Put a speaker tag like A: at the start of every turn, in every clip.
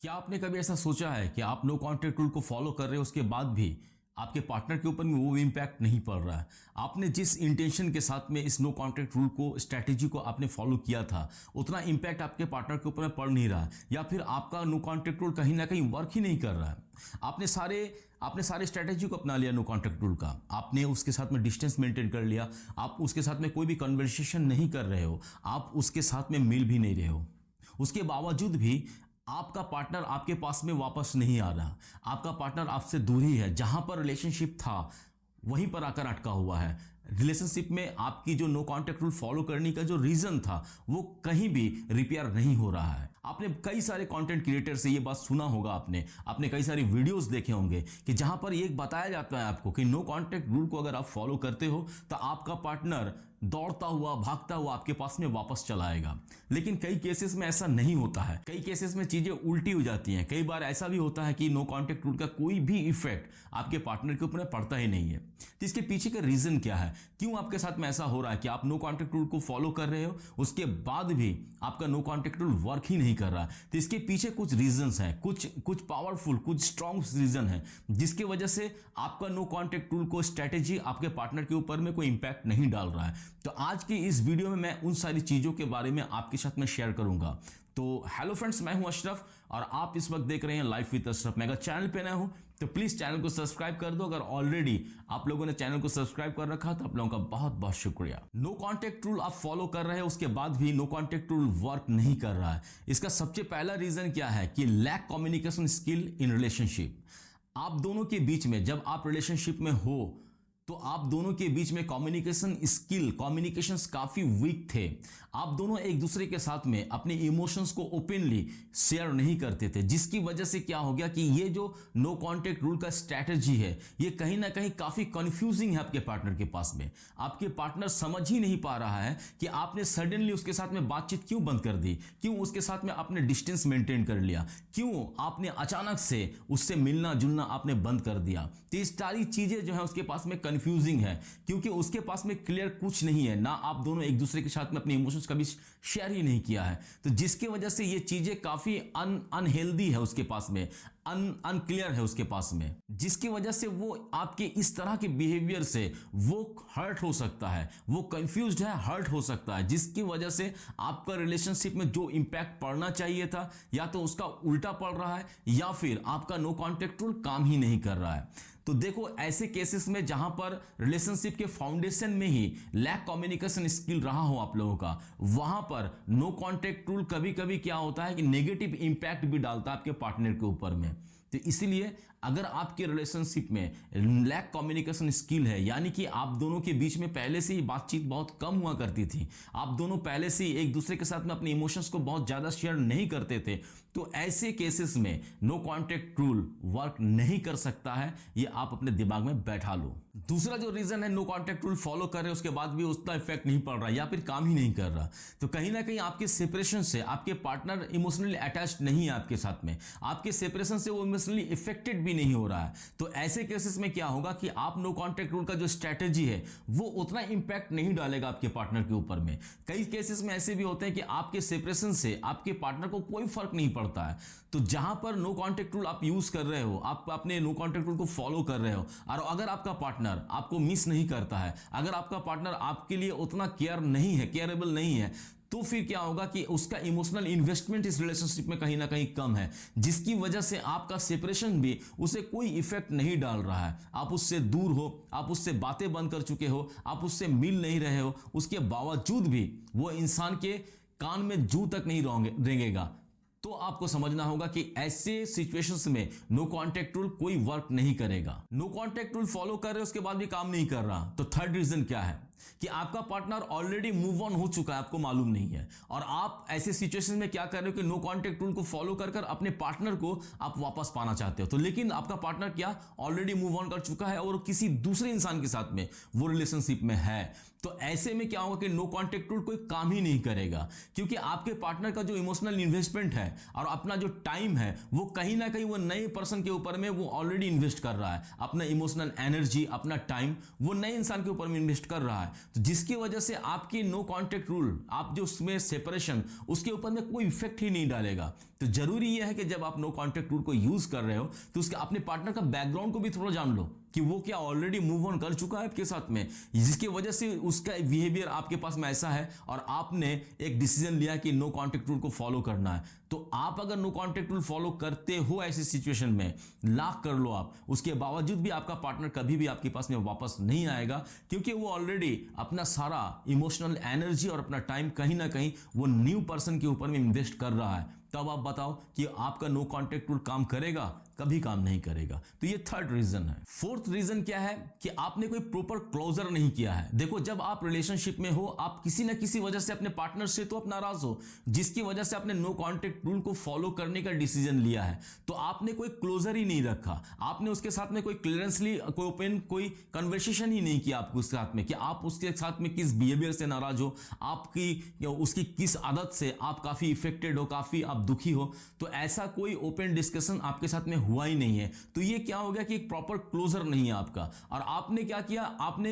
A: क्या आपने कभी ऐसा सोचा है कि आप नो कॉन्टैक्ट रूल को फॉलो कर रहे हो, उसके बाद भी आपके पार्टनर के ऊपर में वो इम्पैक्ट नहीं पड़ रहा है? आपने जिस इंटेंशन के साथ में इस नो कॉन्टैक्ट रूल को, स्ट्रैटेजी को आपने फॉलो किया था, उतना इम्पैक्ट आपके पार्टनर के ऊपर में पड़ नहीं रहा है, या फिर आपका नो कॉन्टैक्ट रूल कहीं ना कहीं वर्क ही नहीं कर रहा है। आपने सारे स्ट्रैटेजी को अपना लिया नो कॉन्टैक्ट रूल का, आपने उसके साथ में डिस्टेंस मेंटेन कर लिया, आप उसके साथ में कोई भी कन्वर्सेशन नहीं कर रहे हो, आप उसके साथ में मिल भी नहीं रहे हो, उसके बावजूद भी आपका पार्टनर आपके पास में वापस नहीं आ रहा, आपका पार्टनर आपसे दूर ही है, जहां पर रिलेशनशिप था वहीं पर आकर अटका हुआ है। रिलेशनशिप में आपकी जो नो कॉन्टैक्ट रूल फॉलो करने का जो रीजन था वो कहीं भी रिपेयर नहीं हो रहा है। आपने कई सारे कंटेंट क्रिएटर से ये बात सुना होगा, आपने कई सारी वीडियोस देखे होंगे कि जहां पर ये बताया जाता है आपको कि नो कॉन्टैक्ट रूल को अगर आप फॉलो करते हो तो आपका पार्टनर दौड़ता हुआ, भागता हुआ आपके पास में वापस चला आएगा। लेकिन कई केसेस में ऐसा नहीं होता है, कई केसेस में चीजें उल्टी हो जाती हैं। कई बार ऐसा भी होता है कि नो कॉन्टैक्ट रूल का कोई भी इफेक्ट आपके पार्टनर के ऊपर पड़ता ही नहीं है। तो इसके पीछे का रीजन क्या है? क्यों आपके साथ में ऐसा हो रहा है कि आप नो कॉन्टैक्ट रूल को फॉलो कर रहे हो, उसके बाद भी आपका नो कॉन्टैक्ट रूल वर्क ही नहीं कर रहा? तो इसके पीछे कुछ रीजंस हैं, कुछ पावरफुल, कुछ स्ट्रॉन्ग रीजन है जिसकी वजह से आपका नो कॉन्टैक्ट रूल को स्ट्रेटेजी आपके पार्टनर के ऊपर में कोई इंपैक्ट नहीं डाल रहा है। तो आज की इस वीडियो में मैं उन सारी चीजों के बारे में आपके साथ में शेयर करूंगा। तो हेलो फ्रेंड्स, मैं हूं अशरफ और आप इस वक्त देख रहे हैं लाइफ विद अशरफ। मैं अगर चैनल पे नए हो तो प्लीज चैनल को सब्सक्राइब कर दो। अगर ऑलरेडी आप लोगों ने चैनल को सब्सक्राइब कर रखा तो आप लोगों का बहुत बहुत शुक्रिया। नो कॉन्टैक्ट रूल आप फॉलो कर रहे हैं, उसके बाद भी नो कॉन्टैक्ट रूल वर्क नहीं कर रहा है। इसका सबसे पहला रीजन क्या है कि lack communication skill in relationship. आप दोनों के बीच में, जब आप रिलेशनशिप में हो तो आप दोनों के बीच में कम्युनिकेशन स्किल, कम्युनिकेशंस काफी वीक थे। आप दोनों एक दूसरे के साथ में अपने इमोशंस को ओपनली शेयर नहीं करते थे, जिसकी वजह से क्या हो गया कि ये जो नो कॉन्टैक्ट रूल का स्ट्रैटेजी है ये कहीं ना कहीं काफी कंफ्यूजिंग है आपके पार्टनर के पास में। आपके पार्टनर समझ ही नहीं पा रहा है कि आपने सडनली उसके साथ में बातचीत क्यों बंद कर दी, क्यों उसके साथ में आपने डिस्टेंस मेंटेन कर लिया, क्यों आपने अचानक से उससे मिलना जुलना आपने बंद कर दिया। तो ये सारी चीजें जो है उसके पास में कंफ्यूजिंग है, क्योंकि उसके पास में क्लियर कुछ नहीं है ना। आप दोनों एक दूसरे के साथ में अपने इमोशंस कभी शेयर ही नहीं किया है, तो जिसकी वजह से ये चीजें काफी अनहेल्दी है उसके पास में, अनक्लियर है उसके पास में, जिसकी वजह से वो आपके इस तरह के बिहेवियर से वो हर्ट हो सकता है, वो कंफ्यूज्ड है, हर्ट हो सकता है, जिसकी वजह से आपका रिलेशनशिप में जो इंपैक्ट पड़ना चाहिए था या तो उसका उल्टा पड़ रहा है या फिर आपका नो कॉन्टैक्ट रूल काम ही नहीं कर रहा है। तो देखो, ऐसे केसेस में जहां पर रिलेशनशिप के फाउंडेशन में ही लैक कम्युनिकेशन स्किल रहा हो आप लोगों का, वहां पर नो कॉन्टैक्ट रूल कभी कभी क्या होता है कि नेगेटिव इंपैक्ट भी डालता है आपके पार्टनर के ऊपर में। तो इसीलिए अगर आपके रिलेशनशिप में लैक कम्युनिकेशन स्किल है, यानी कि आप दोनों के बीच में पहले से ही बातचीत बहुत कम हुआ करती थी, आप दोनों पहले से ही एक दूसरे के साथ में अपने इमोशंस को बहुत ज्यादा शेयर नहीं करते थे, तो ऐसे केसेस में नो कॉन्टैक्ट रूल वर्क नहीं कर सकता है। ये आप अपने दिमाग में बैठा लो। दूसरा जो रीजन है, नो कॉन्टैक्ट रूल फॉलो कर रहे उसके बाद भी उतना इफेक्ट नहीं पड़ रहा या फिर काम ही नहीं कर रहा, तो कहीं ना कहीं आपके सेपरेशन से आपके पार्टनर इमोशनली अटैच्ड नहीं है आपके साथ में, आपके सेपरेशन से वो इमोशनली इफेक्टेड भी नहीं हो रहा है। तो ऐसे केसेस में क्या होगा कि आप नो कॉन्टैक्ट रूल का जो स्ट्रैटेजी है वो उतना इंपैक्ट नहीं डालेगा आपके पार्टनर के ऊपर में। कई केसेस में ऐसे भी होते हैं कि आपके सेपरेशन से आपके पार्टनर को कोई फर्क नहीं पड़ता है। तो जहां पर नो कॉन्टैक्ट रूल आप यूज कर रहे हो, आप अपने नो कॉन्टैक्ट रूल को फॉलो कर रहे हो, और अगर आपका पार्टनर आपको मिस नहीं करता है, अगर आपका पार्टनर आपके लिए उतना केयर नहीं है, केयरेबल नहीं है, तो फिर क्या होगा कि उसका इमोशनल इन्वेस्टमेंट इस रिलेशनशिप में कहीं ना कहीं कम है, जिसकी वजह से आपका सेपरेशन भी उसे कोई इफेक्ट नहीं डाल रहा है। आप उससे दूर हो, आप उससे बातें बंद कर चुके हो, आप उससे मिल नहीं रहे हो, उसके बावजूद भी वो इंसान के कान में जू तक नहीं रेंगेगा। तो आपको समझना होगा कि ऐसे सिचुएशंस में नो कॉन्टैक्ट रूल कोई वर्क नहीं करेगा। नो कॉन्टैक्ट रूल फॉलो कर रहे हो उसके बाद भी काम नहीं कर रहा, तो थर्ड रीजन क्या है कि आपका पार्टनर ऑलरेडी मूव ऑन हो चुका है, आपको मालूम नहीं है, और आप ऐसे सिचुएशन में क्या कर रहे हो कि नो कॉन्टैक्ट रूल को फॉलो कर अपने पार्टनर को आप वापस पाना चाहते हो। तो लेकिन आपका पार्टनर क्या ऑलरेडी मूव ऑन कर चुका है और किसी दूसरे इंसान के साथ में वो रिलेशनशिप में है। तो ऐसे में क्या होगा कि नो कॉन्टेक्ट रूल कोई काम ही नहीं करेगा, क्योंकि आपके पार्टनर का जो इमोशनल इन्वेस्टमेंट है और अपना जो टाइम है वो कहीं ना कहीं वो नए पर्सन के ऊपर में वो ऑलरेडी इन्वेस्ट कर रहा है। अपना इमोशनल एनर्जी, अपना टाइम वो नए इंसान के ऊपर में इन्वेस्ट कर रहा है। तो जिसकी वजह से आपकी नो कॉन्टेक्ट रूल, आप जो उसमें सेपरेशन, उसके ऊपर में कोई इफेक्ट ही नहीं डालेगा। तो जरूरी यह है कि जब आप नो कॉन्टेक्ट रूल को यूज कर रहे हो तो उसके अपने पार्टनर का बैकग्राउंड को भी थोड़ा जान लो कि वो क्या ऑलरेडी मूव ऑन कर चुका है आपके साथ में, जिसकी वजह से उसका बिहेवियर आपके पास में ऐसा है और आपने एक डिसीजन लिया कि नो कॉन्टेक्ट रूल को फॉलो करना है। तो आप अगर नो कॉन्टेक्ट रूल फॉलो करते हो ऐसी सिचुएशन में, लाख कर लो आप, उसके बावजूद भी आपका पार्टनर कभी भी आपके पास में वापस नहीं आएगा, क्योंकि वो ऑलरेडी अपना सारा इमोशनल एनर्जी और अपना टाइम कहीं ना कहीं वो न्यू पर्सन के ऊपर में इन्वेस्ट कर रहा है। तब आप बताओ कि आपका नो कॉन्टेक्ट रूल काम करेगा? कभी काम नहीं करेगा। तो ये थर्ड रीजन है। फोर्थ रीजन क्या है कि आपने कोई प्रॉपर क्लोजर नहीं किया है। देखो, जब आप रिलेशनशिप में हो, आप किसी ना किसी वजह से अपने पार्टनर से तो आप नाराज हो, जिसकी वजह से आपने नो कॉन्टेक्ट रूल को फॉलो करने का डिसीजन लिया है। तो आपने कोई क्लोजर ही नहीं रखा, आपने उसके साथ में कोई क्लियरेंसली कोई ओपन कोई कन्वर्सेशन ही नहीं किया आपको उसके साथ में कि आप उसके साथ में किस बिहेवियर से नाराज हो, आपकी उसकी किस आदत से आप काफी इफेक्टेड हो, काफी आप दुखी हो। तो ऐसा कोई ओपन डिस्कशन आपके साथ में हुआ ही नहीं है। तो ये क्या हो गया कि एक प्रॉपर क्लोजर नहीं है आपका। और आपने क्या किया, आपने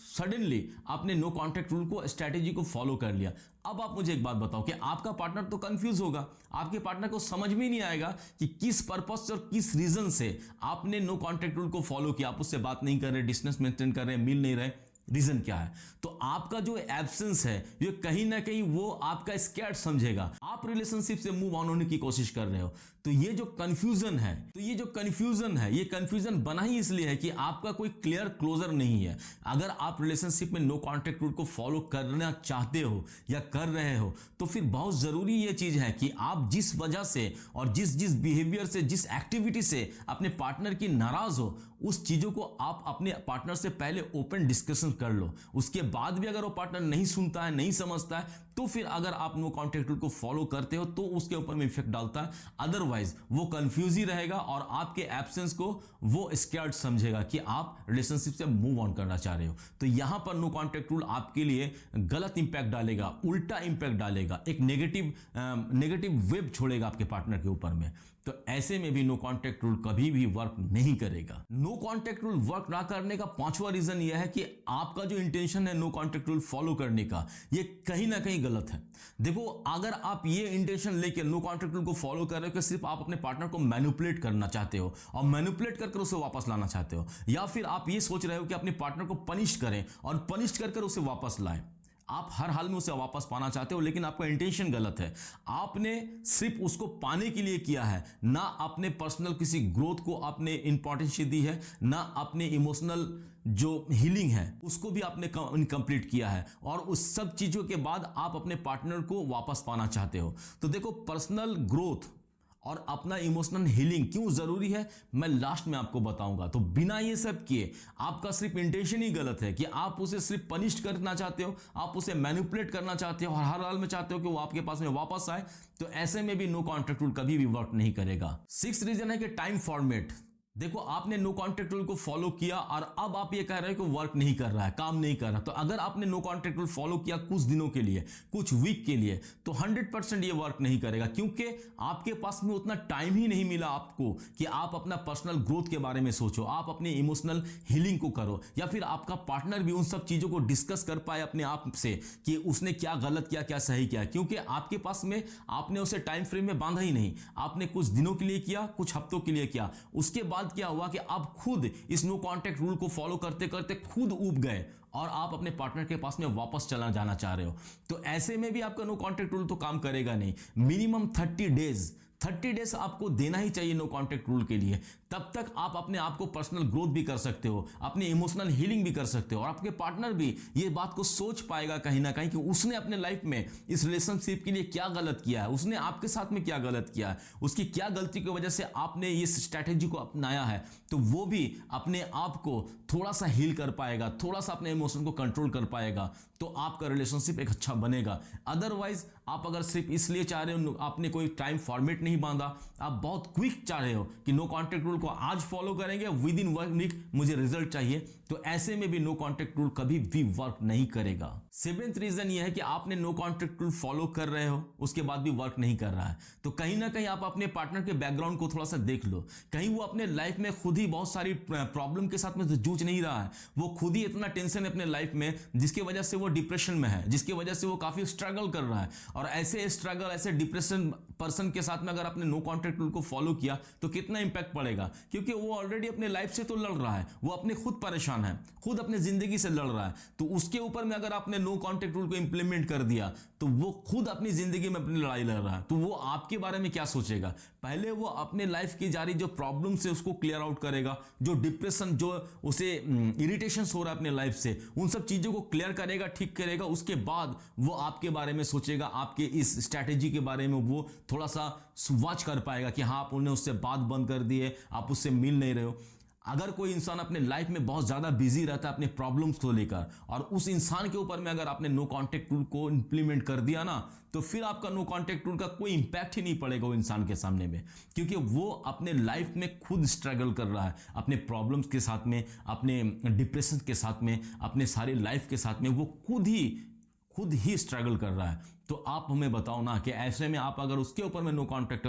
A: सडनली आपने नो कॉन्टेक्ट रूल को, स्ट्रैटेजी को फॉलो कर लिया। अब आप मुझे एक बात बताओ कि आपका पार्टनर तो कंफ्यूज होगा, आपके पार्टनर को समझ में नहीं आएगा कि किस पर्पस से और किस रीजन से आपने नो कॉन्टेक्ट रूल को फॉलो किया। आप उससे बात नहीं कर रहे, डिस्टेंस मेंटेन कर रहे, मिल नहीं रहे, रीजन क्या है? तो आपका जो एब्सेंस है ये कहीं ना कहीं वो आपका स्कैर्ड समझेगा, आप रिलेशनशिप से मूव ऑन होने की कोशिश कर रहे हो। तो ये जो कंफ्यूजन है, ये कंफ्यूजन बना ही इसलिए है कि आपका कोई क्लियर क्लोजर नहीं है। अगर आप रिलेशनशिप में नो कॉन्टेक्ट रूल को फॉलो करना चाहते हो या कर रहे हो, तो फिर बहुत जरूरी ये चीज है कि आप जिस वजह से और जिस बिहेवियर से, जिस एक्टिविटी से अपने पार्टनर की नाराज हो, उस चीजों को आप अपने पार्टनर से पहले ओपन डिस्कशन कर लो। उसके बाद भी अगर वो पार्टनर नहीं सुनता है, नहीं समझता है, तो फिर अगर आप नो कॉन्टेक्ट रूल को फॉलो करते हो तो उसके ऊपर में इफेक्ट डालता है। अदरवाइज वो कंफ्यूज ही रहेगा और आपके एब्सेंस को वो स्कैर्ड समझेगा कि आप रिलेशनशिप से मूव ऑन करना चाह रहे हो। तो यहां पर नो कॉन्टेक्ट रूल आपके लिए गलत इंपैक्ट डालेगा, उल्टा इंपैक्ट डालेगा, एक नेगेटिव वेब छोड़ेगा आपके पार्टनर के ऊपर में। तो ऐसे में भी नो कॉन्टेक्ट रूल कभी भी वर्क नहीं करेगा। नो कॉन्टेक्ट रूल वर्क ना करने का पांचवा रीजन यह है कि आपका जो इंटेंशन है नो कॉन्टेक्ट रूल फॉलो करने का, ये कहीं ना कहीं गलत है। देखो, अगर आप ये इंटेंशन लेकर नो कॉन्टेक्ट रूल को फॉलो कर रहे हो कि सिर्फ आप अपने पार्टनर को मैनिपुलेट करना चाहते हो और मैनिपुलेट करके उसे वापस लाना चाहते हो, या फिर आप ये सोच रहे हो कि अपने पार्टनर को पनिश करें और पनिश कर उसे वापस लाएं, आप हर हाल में उसे वापस पाना चाहते हो, लेकिन आपका इंटेंशन गलत है। आपने सिर्फ उसको पाने के लिए किया है, ना अपने पर्सनल किसी ग्रोथ को आपने इंपॉर्टेंस दी है, ना अपने इमोशनल जो हीलिंग है उसको भी आपने इनकम्प्लीट किया है, और उस सब चीजों के बाद आप अपने पार्टनर को वापस पाना चाहते हो। तो देखो, पर्सनल ग्रोथ और अपना इमोशनल हीलिंग क्यों जरूरी है, मैं लास्ट में आपको बताऊंगा। तो बिना ये सब किए, आपका सिर्फ इंटेंशन ही गलत है कि आप उसे सिर्फ पनिश करना चाहते हो, आप उसे मैनिपुलेट करना चाहते हो और हर हाल में चाहते हो कि वो आपके पास में वापस आए, तो ऐसे में भी नो कॉन्टेक्ट रूल कभी भी वर्क नहीं करेगा। सिक्स्थ रीजन है कि टाइम फॉर्मेट। देखो, आपने नो कॉन्टेक्ट रूल को फॉलो किया और अब आप ये कह रहे हो कि वर्क नहीं कर रहा है, काम नहीं कर रहा। तो अगर आपने नो कॉन्टेक्ट रूल फॉलो किया कुछ दिनों के लिए, कुछ वीक के लिए, तो 100% ये वर्क नहीं करेगा, क्योंकि आपके पास में उतना टाइम ही नहीं मिला आपको कि आप अपना पर्सनल ग्रोथ के बारे में सोचो, आप अपने इमोशनल हीलिंग को करो, या फिर आपका पार्टनर भी उन सब चीजों को डिस्कस कर पाए अपने आप से कि उसने क्या गलत किया, क्या सही किया, क्योंकि आपके पास में आपने उसे टाइम फ्रेम में बांधा ही नहीं। आपने कुछ दिनों के लिए किया, कुछ हफ्तों के लिए किया, उसके बाद क्या हुआ कि आप खुद इस नो कॉन्टेक्ट रूल को फॉलो करते करते खुद ऊब गए और आप अपने पार्टनर के पास में वापस चला जाना चाह रहे हो। तो ऐसे में भी आपका नो कॉन्टेक्ट रूल तो काम करेगा नहीं। मिनिमम 30 डेज आपको देना ही चाहिए नो कॉन्टेक्ट रूल के लिए। तब तक आप अपने आप को पर्सनल ग्रोथ भी कर सकते हो, अपने इमोशनल हीलिंग भी कर सकते हो, और आपके पार्टनर भी ये बात को सोच पाएगा कहीं ना कहीं कि उसने अपने लाइफ में इस रिलेशनशिप के लिए क्या गलत किया है, उसने आपके साथ में क्या गलत किया है, उसकी क्या गलती की वजह से आपने इस स्ट्रैटेजी को अपनाया है। तो वो भी अपने आप को थोड़ा सा हील कर पाएगा, थोड़ा सा अपने इमोशन को कंट्रोल कर पाएगा, तो आपका रिलेशनशिप एक अच्छा बनेगा। अदरवाइज आप अगर सिर्फ इसलिए चाह रहे हो, आपने कोई टाइम फॉर्मेट नहीं बांधा, आप बहुत क्विक चाह रहे हो कि नो कॉन्टैक्ट रूल को आज फॉलो करेंगे, विद इन 1 वीक मुझे रिजल्ट चाहिए, तो ऐसे में भी नो कॉन्टैक्ट रूल कभी भी वर्क नहीं करेगा। 7th रीजन यह है कि आपने नो कॉन्टैक्ट रूल फॉलो कर रहे हो, उसके बाद भी वर्क नहीं कर रहा है। तो कहीं ना कहीं आप अपने पार्टनर के बैकग्राउंड को थोड़ा सा देख लो, कहीं वो अपने लाइफ में खुद ही बहुत सारी प्रॉब्लम के साथ में जूझ नहीं रहा है, वो खुद ही इतना टेंशन है अपने लाइफ में जिसकी वजह से वो डिप्रेशन में है, जिसकी वजह से वो काफी स्ट्रगल कर रहा है। और ऐसे स्ट्रगल, ऐसे डिप्रेशन पर्सन के साथ में अगर आपने नो कॉन्टैक्ट रूल को फॉलो किया तो कितना इंपैक्ट पड़ेगा, क्योंकि वो ऑलरेडी अपने लाइफ से तो लड़ रहा है, वो अपने खुद परेशान है, खुद अपने जिंदगी से लड़ रहा है। तो उसके ऊपर में अगर आपने नो कॉन्टैक्ट रूल को इंप्लीमेंट कर दिया तो वो खुद अपनी जिंदगी में अपनी लड़ाई लड़ रहा है, तो वो आपके बारे में क्या सोचेगा? पहले वो अपने लाइफ की जा रही जो प्रॉब्लम से उसको क्लियर आउट करेगा, जो डिप्रेशन, जो उसे इरिटेशन हो रहा है अपने लाइफ से, उन सब चीजों को क्लियर करेगा, ठीक करेगा। उसके बाद वो आपके बारे में सोचेगा, आपके इस स्ट्रैटेजी के बारे में वो थोड़ा सा वॉच कर पाएगा कि हाँ, आपने उससे बात बंद कर दी है, आप उससे मिल नहीं रहे हो। अगर कोई इंसान अपने लाइफ में बहुत ज्यादा बिजी रहता है अपने प्रॉब्लम्स को लेकर, और उस इंसान के ऊपर में अगर आपने नो कॉन्टैक्ट रूल को इंप्लीमेंट कर दिया ना, तो फिर आपका नो कॉन्टैक्ट रूल का कोई इंपैक्ट ही नहीं पड़ेगा वो इंसान के सामने में, क्योंकि वो अपने लाइफ में खुद स्ट्रगल कर रहा है अपने प्रॉब्लम्स के साथ में, अपने डिप्रेशन के साथ में, अपने सारे लाइफ के साथ में वो खुद ही स्ट्रगल कर रहा है। तो आप हमें बताओ ना कि ऐसे में आप अगर उसके ऊपर में नो कॉन्टैक्ट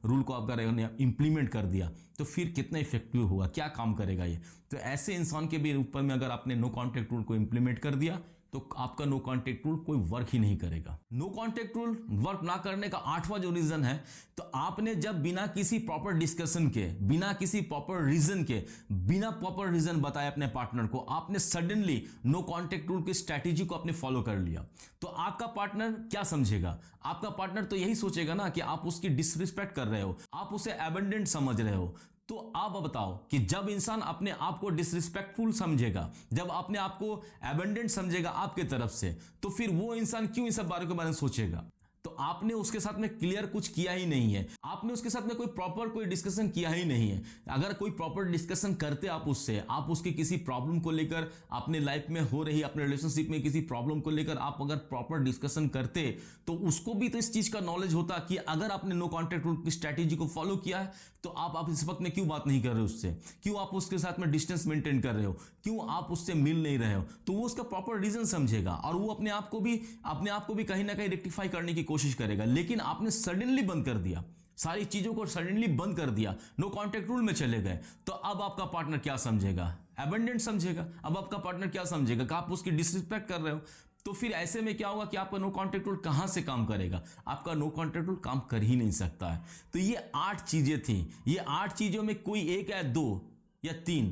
A: रूल को अगर इंप्लीमेंट कर दिया तो फिर कितना इफेक्टिव होगा, क्या काम करेगा ये? तो ऐसे इंसान के भी ऊपर में अगर आपने नो कॉन्टैक्ट रूल को इंप्लीमेंट कर दिया तो आपका नो कॉन्टैक्ट रूल कोई वर्क ही नहीं करेगा। नो कॉन्टैक्ट रूल वर्क ना करने का 8वां जो रीजन है, तो आपने जब बिना किसी प्रॉपर डिस्कशन के, बिना किसी प्रॉपर रीजन के, बिना प्रॉपर रीजन बताए अपने पार्टनर को, आपने सडनली नो कॉन्टैक्ट रूल की स्ट्रैटेजी को आपने फॉलो कर लिया, तो आपका पार्टनर क्या समझेगा? आपका पार्टनर तो यही सोचेगा ना कि आप उसकी डिसरिस्पेक्ट कर रहे हो, आप उसे एबंडेंट समझ रहे हो। तो आप बताओ कि जब इंसान अपने आप को डिसरिस्पेक्टफुल समझेगा, जब अपने आप को एबंडेंट समझेगा आपके तरफ से, तो फिर वो इंसान क्यों इस सब बारे के बारे में सोचेगा? तो आपने उसके साथ में क्लियर कुछ किया ही नहीं है, आपने उसके साथ में कोई डिस्कशन किया ही नहीं है। अगर कोई प्रॉपर डिस्कशन करते आप उससे, आप उसके किसी प्रॉब्लम को लेकर, अपने लाइफ में हो रही अपने रिलेशनशिप में किसी प्रॉब्लम को लेकर आप अगर प्रॉपर डिस्कशन करते, तो उसको भी तो इस चीज का नॉलेज होता कि अगर आपने नो कॉन्टैक्ट रूल की स्ट्रैटेजी को फॉलो किया है तो आप इस वक्त में क्यों बात नहीं कर रहे हो उससे, क्यों आप उसके साथ में डिस्टेंस मेंटेन कर रहे हो, क्यों आप उससे मिल नहीं रहे हो। तो वो उसका प्रॉपर रीजन समझेगा और वो अपने आप को भी कहीं ना कहीं रेक्टिफाई करने की कोशिश करेगा। लेकिन आपने सडनली बंद कर दिया, सारी चीजों को सडनली बंद कर दिया, नो कॉन्टैक्ट रूल में चले गए, तो अब आपका पार्टनर क्या समझेगा? एबंडेंट समझेगा। अब आपका पार्टनर क्या समझेगा कि आप उसकी डिसरिस्पेक्ट कर रहे हो। तो फिर ऐसे में क्या होगा कि आपका नो कॉन्टैक्ट रूल कहां से काम करेगा? आपका नो कॉन्टैक्ट रूल काम कर ही नहीं सकता है। तो ये 8 चीजें थी, ये 8 चीजों में कोई एक या 2 या 3,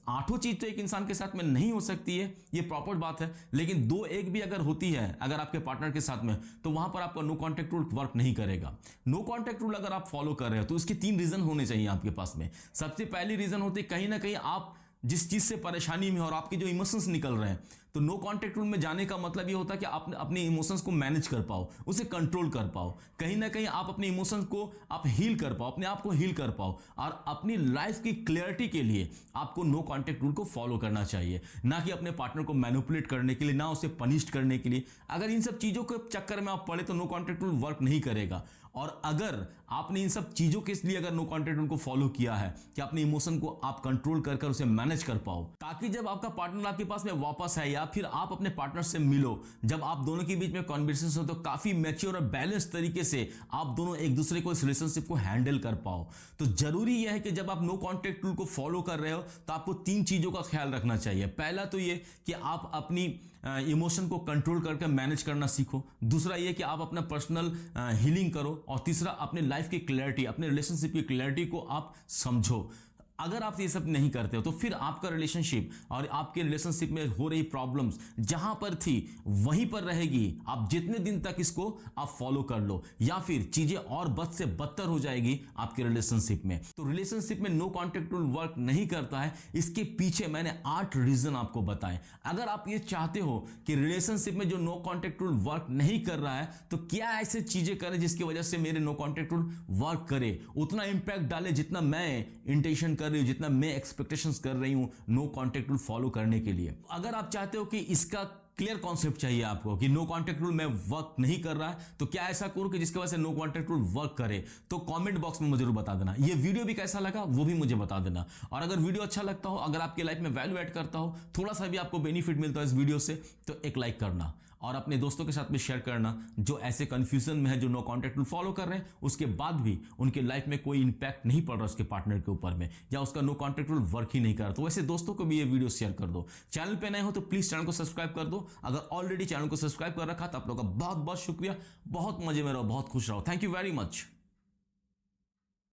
A: 8 चीज तो एक इंसान के साथ में नहीं हो सकती है, ये प्रॉपर बात है। लेकिन 2 एक भी अगर होती है अगर आपके पार्टनर के साथ में, तो वहां पर आपका नो कॉन्टैक्ट रूल वर्क नहीं करेगा। नो कॉन्टैक्ट रूल अगर आप फॉलो कर रहे हो तो उसके 3 रीजन होने चाहिए आपके पास में। सबसे पहली रीजन होती है कहीं ना कहीं आप जिस चीज से परेशानी में और आपके जो इमोशंस निकल रहे हैं, तो नो कॉन्टैक्ट रूल में जाने का मतलब ये होता है कि आप अपने इमोशंस को मैनेज कर पाओ, उसे कंट्रोल कर पाओ, कहीं ना कहीं आप अपने इमोशंस को आप हील कर पाओ, अपने आप को हील कर पाओ। और अपनी लाइफ की क्लियरिटी के लिए आपको नो कॉन्टैक्ट रूल को फॉलो करना चाहिए, ना कि अपने पार्टनर को मैनिपुलेट करने के लिए, ना उसे पनिश करने के लिए। अगर इन सब चीजों के चक्कर में आप पड़े तो नो कॉन्टैक्ट रूल वर्क नहीं करेगा। और अगर आपने इन सब चीजों के लिए अगर नो कॉन्टैक्ट रूल को फॉलो किया है कि अपने इमोशन को आप कंट्रोल कर उसे मैनेज कर पाओ, ताकि जब आपका पार्टनर आपके पास में वापस है या फिर आप अपने पार्टनर से मिलो, जब आप दोनों के बीच में कॉन्वर्सेशन हो तो काफी मैच्योर और बैलेंस तरीके से आप दोनों एक दूसरे को इस रिलेशनशिप को हैंडल कर पाओ। तो जरूरी यह है कि जब आप नो कॉन्टैक्ट रूल को फॉलो कर रहे हो तो आपको 3 चीजों का ख्याल रखना चाहिए। पहला तो ये कि आप अपनी इमोशन को कंट्रोल करके मैनेज करना सीखो। दूसरा ये कि आप अपना पर्सनल हीलिंग करो। और तीसरा, अपने लाइफ की क्लैरिटी, अपने रिलेशनशिप की क्लैरिटी को आप समझो। अगर आप ये सब नहीं करते हो तो फिर आपका रिलेशनशिप और आपके रिलेशनशिप में हो रही प्रॉब्लम्स जहां पर थी वहीं पर रहेगी। आप जितने दिन तक इसको आप फॉलो कर लो, या फिर चीजें और बद से बदतर हो जाएगी आपके रिलेशनशिप में। तो रिलेशनशिप में नो कॉन्टैक्ट रूल वर्क नहीं करता है, इसके पीछे मैंने 8 रीजन आपको बताए। अगर आप ये चाहते हो कि रिलेशनशिप में जो नो कॉन्टैक्ट रूल वर्क नहीं कर रहा है, तो क्या ऐसे चीजें करें जिसकी वजह से मेरे नो कॉन्टैक्ट रूल वर्क करे, उतना इंपैक्ट डाले जितना मैं इंटेंशन कर रही हूं, जितना मैं एक्सपेक्टेशंस कर रही हूं नो कॉन्टैक्ट रूल फॉलो करने के लिए। अगर आप चाहते हो कि इसका क्लियर कॉन्सेप्ट चाहिए आपको कि नो कॉन्टैक्ट रूल में वर्क नहीं कर रहा है, तो क्या ऐसा करूं कि जिसके वजह से नो कॉन्टैक्ट रूल वर्क करे। तो कमेंट बॉक्स में मुझे जरूर बता देना। ये वीडियो भी कैसा लगा वो भी मुझे बता देना। और अगर वीडियो अच्छा लगता हो, अगर आपके लाइफ में वैल्यू ऐड करता हो, थोड़ा सा भी आपको बेनिफिट मिलता है इस वीडियो से, तो एक लाइक करना और अपने दोस्तों के साथ में शेयर करना जो ऐसे कंफ्यूजन में है, जो नो कॉन्टैक्ट रूल फॉलो कर रहे हैं, उसके बाद भी उनके लाइफ में कोई इंपैक्ट नहीं पड़ रहा उसके पार्टनर के ऊपर में, या उसका नो कॉन्टैक्ट रूल वर्क ही नहीं कर रहा। तो वैसे दोस्तों को भी ये वीडियो शेयर कर दो। चैनल पे नए हो तो प्लीज चैनल को सब्सक्राइब कर दो। अगर ऑलरेडी चैनल को सब्सक्राइब कर रखा तो आप लोगों का बहुत बहुत शुक्रिया। बहुत मजे में रहो, बहुत खुश रहो। Thank you very much.